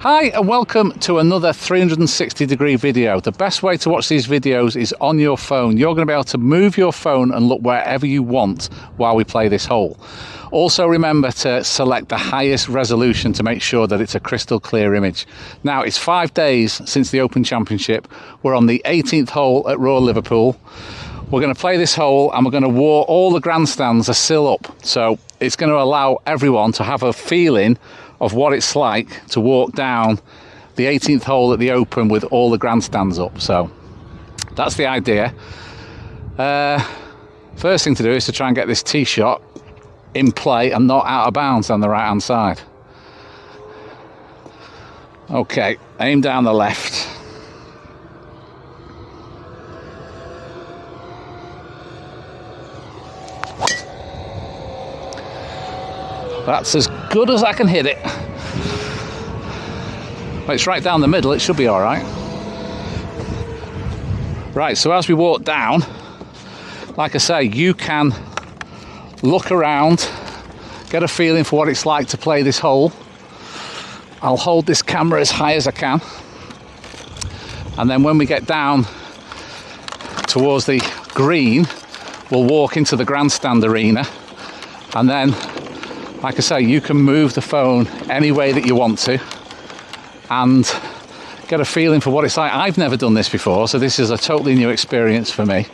Hi and welcome to another 360 degree video. The best way to watch these videos is on your phone. You're going to be able to move your phone and look wherever you want while we play this hole. Also remember to select the highest resolution to make sure that it's a crystal clear image. Now it's 5 days since the Open Championship. We're on the 18th hole at Royal Liverpool. We're going to play this hole and we're going to walk. All the grandstands are still up, so it's going to allow everyone to have a feeling of what it's like to walk down the 18th hole at the Open with all the grandstands up. So that's the idea. First thing to do is to try and get this tee shot in play and not out of bounds on the right hand side. Okay, aim down the left. That's as good as I can hit it. Well, it's right down the middle, it should be all right. Right, so as we walk down, like I say, you can look around, get a feeling for what it's like to play this hole. I'll hold this camera as high as I can. And then when we get down towards the green, we'll walk into the grandstand arena. And then, like I say, you can move the phone any way that you want to and get a feeling for what it's like. I've never done this before, so this is a totally new experience for me.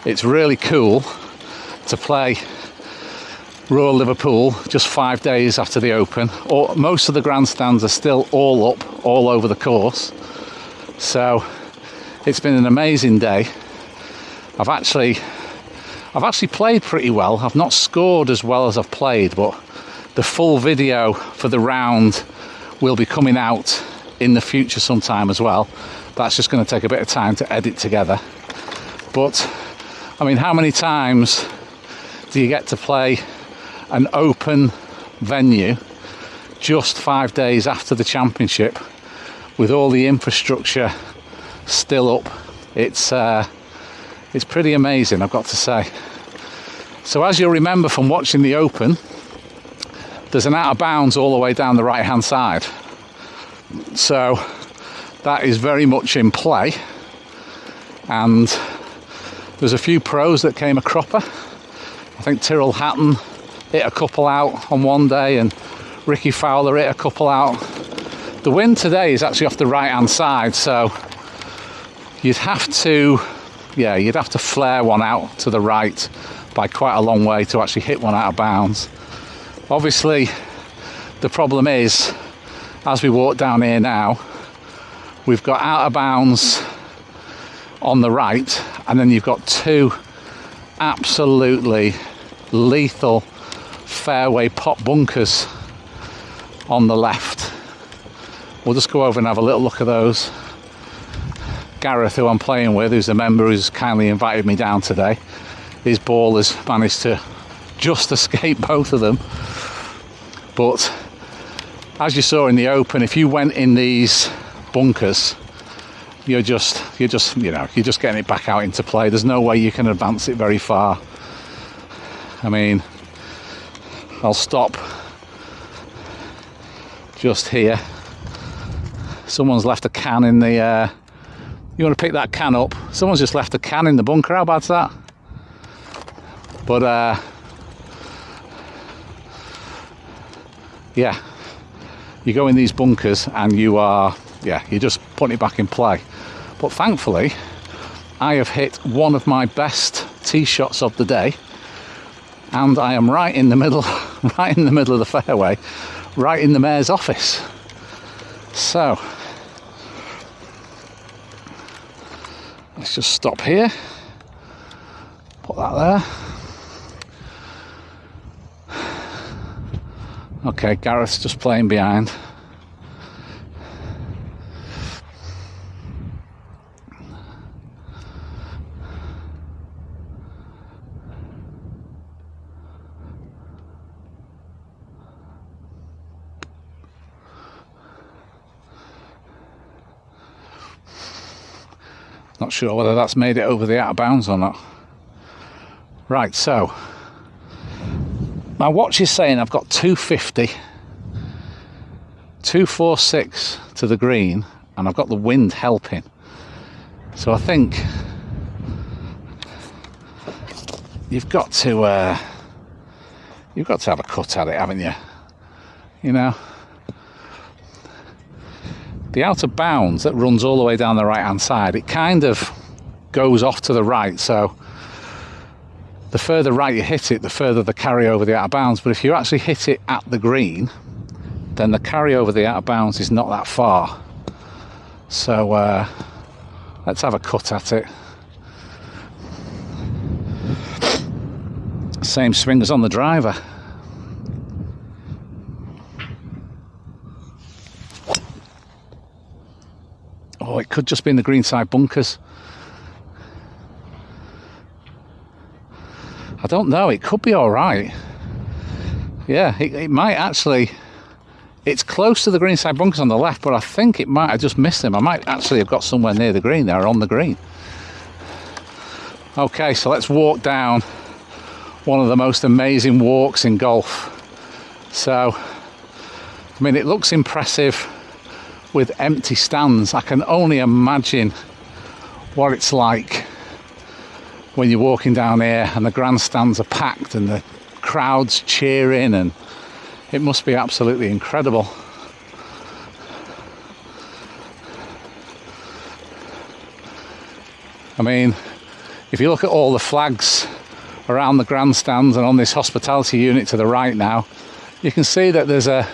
It's really cool to play Royal Liverpool just 5 days after the Open. Most of the grandstands are still all up, all over the course. So it's been an amazing day. I've actually played pretty well. I've not scored as well as I've played, but the full video for the round will be coming out in the future sometime as well. That's just going to take a bit of time to edit together. But, I mean, how many times do you get to play an open venue just 5 days after the championship with all the infrastructure still up? It's pretty amazing, I've got to say. So as you'll remember from watching the Open, there's an out of bounds all the way down the right hand side. So that is very much in play. And there's a few pros that came a cropper. I think Tyrrell Hatton hit a couple out on one day and Ricky Fowler hit a couple out. The wind today is actually off the right hand side, so you'd have to flare one out to the right by quite a long way to actually hit one out of bounds. Obviously, the problem is, as we walk down here now, we've got out of bounds on the right, and then you've got two absolutely lethal fairway pot bunkers on the left. We'll just go over and have a little look at those. Gareth, who I'm playing with, who's a member who's kindly invited me down today, his ball has managed to just escape both of them. But as you saw in the Open, if you went in these bunkers, you're just getting it back out into play. There's no way you can advance it very far. I mean, I'll stop just here. Someone's left a can in the you want to pick that can up? Someone's just left a can in the bunker. How bad's that? But yeah, you go in these bunkers and you're just putting it back in play. But thankfully, I have hit one of my best tee shots of the day, and I am right in the middle, right in the middle of the fairway, right in the mayor's office. So let's just stop here, put that there. Okay, Gareth's just playing behind. Not sure whether that's made it over the out of bounds or not. Right, so my watch is saying I've got 250 246 to the green, and I've got the wind helping. So I think you've got to have a cut at it, haven't you? You know, the outer bounds that runs all the way down the right hand side, it kind of goes off to the right, so the further right you hit it, the further the carry over the out of bounds. But if you actually hit it at the green, then the carry over the out of bounds is not that far. So let's have a cut at it. Same swing as on the driver. Oh, it could just be in the greenside bunkers. I don't know, it could be all right. Yeah, it might actually. It's close to the greenside bunkers on the left, but I think it might have just missed them. I might actually have got somewhere near the green there, on the green. Okay, so let's walk down one of the most amazing walks in golf. So, I mean, it looks impressive with empty stands. I can only imagine what it's like when you're walking down here and the grandstands are packed and the crowd's cheering, and it must be absolutely incredible. I mean, if you look at all the flags around the grandstands and on this hospitality unit to the right now, you can see that there's a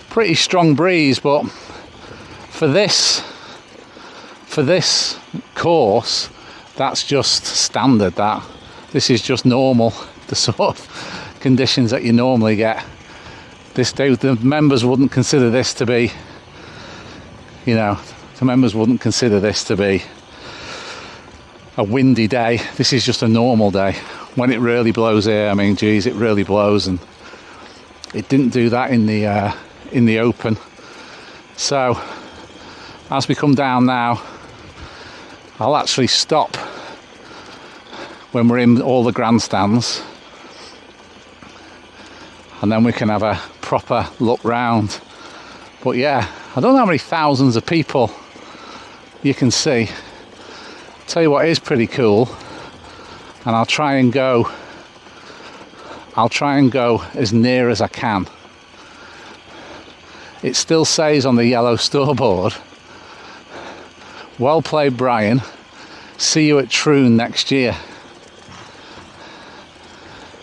pretty strong breeze, but for this course, that's just standard. This is just normal, the sort of conditions that you normally get. The members wouldn't consider this to be, you know, the members wouldn't consider this to be a windy day. This is just a normal day. When it really blows here, I mean, geez, it really blows, and it didn't do that in the open. So as we come down now, I'll actually stop when we're in all the grandstands, and then we can have a proper look round. But yeah, I don't know how many thousands of people you can see. Tell you what is pretty cool, and I'll try and go as near as I can. It still says on the yellow scoreboard, "Well played, Brian. See you at Troon next year."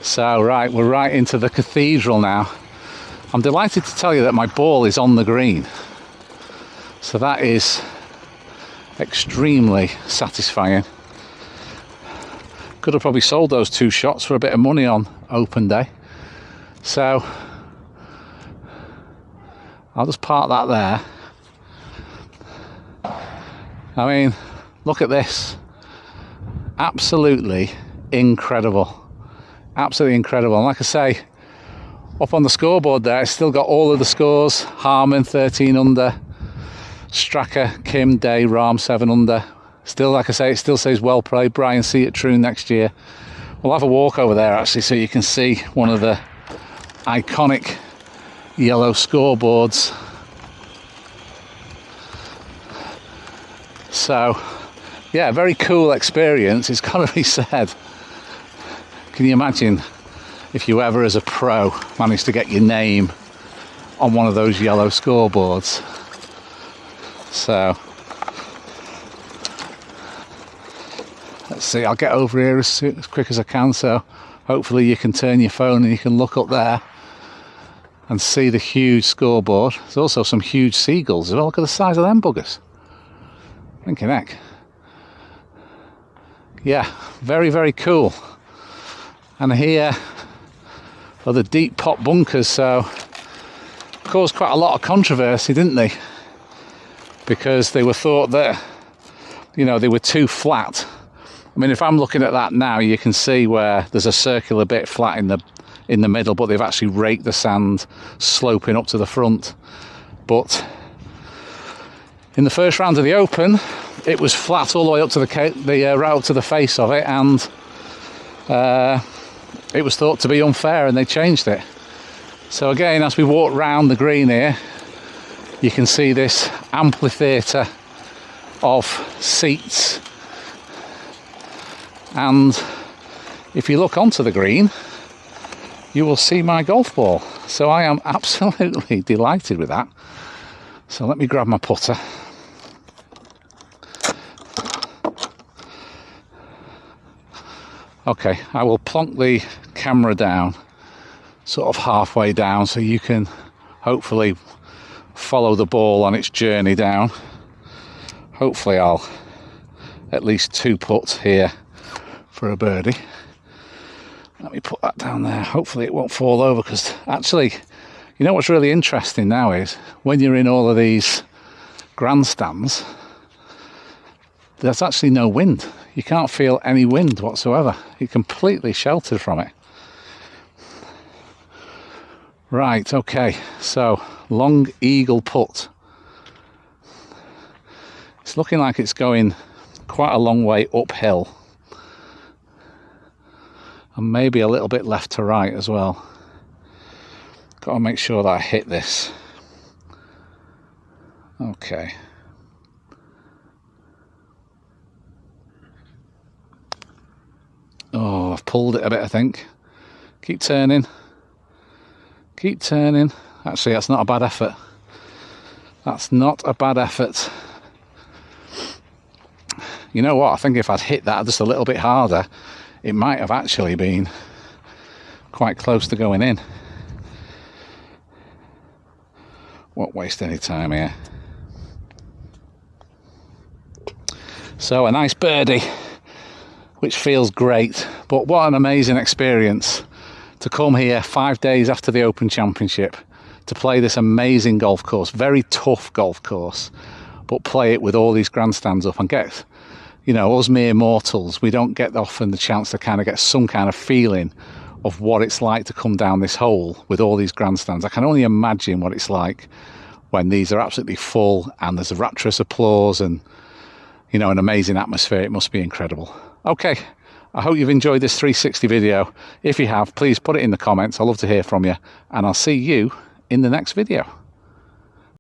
So right, we're right into the cathedral now. I'm delighted to tell you that my ball is on the green. So that is extremely satisfying. Could have probably sold those 2 shots for a bit of money on open day. So I'll just park that there. I mean, look at this. Absolutely incredible. Absolutely incredible. And like I say, up on the scoreboard there, it's still got all of the scores. Harman 13 under, Straka, Kim, Day, Rahm 7 under. Still, like I say, it still says well played, Brian. See you at Troon next year. We'll have a walk over there actually, so you can see one of the iconic yellow scoreboards. So yeah, very cool experience. It's got to be said. Can you imagine if you ever, as a pro, managed to get your name on one of those yellow scoreboards? So let's see, I'll get over here as quick as I can, so hopefully you can turn your phone and you can look up there and see the huge scoreboard. There's also some huge seagulls as well. Look at the size of them buggers. Thinking heck. Yeah, very, very cool. And here are the deep pot bunkers, so caused quite a lot of controversy, didn't they? Because they were thought that, you know, they were too flat. I mean, if I'm looking at that now, you can see where there's a circular bit flat in the middle, but they've actually raked the sand sloping up to the front. But in the first round of the Open, it was flat all the way up to right up to the face of it, and it was thought to be unfair, and they changed it. So again, as we walk round the green here, you can see this amphitheatre of seats, and if you look onto the green you will see my golf ball. So I am absolutely delighted with that. So let me grab my putter. Okay, I will plonk the camera down sort of halfway down so you can hopefully follow the ball on its journey down. Hopefully I'll at least 2 putt here for a birdie. Let me put that down there. Hopefully it won't fall over, because actually, you know what's really interesting now is when you're in all of these grandstands, there's actually no wind. You can't feel any wind whatsoever. You're completely sheltered from it. Right, okay, so long eagle putt. It's looking like it's going quite a long way uphill, and maybe a little bit left to right as well. Got to make sure that I hit this. Okay. Oh, I've pulled it a bit, I think. Keep turning. Keep turning. Actually, that's not a bad effort. That's not a bad effort. You know what? I think if I'd hit that just a little bit harder, it might have actually been quite close to going in. Won't waste any time here. So a nice birdie, which feels great. But what an amazing experience to come here 5 days after the Open Championship to play this amazing golf course, very tough golf course, but play it with all these grandstands up and get, you know, us mere mortals, we don't get often the chance to kind of get some kind of feeling of what it's like to come down this hole with all these grandstands. I can only imagine what it's like when these are absolutely full and there's a rapturous applause and, you know, an amazing atmosphere. It must be incredible. Okay, I hope you've enjoyed this 360 video. If you have, please put it in the comments. I'd love to hear from you, and I'll see you in the next video.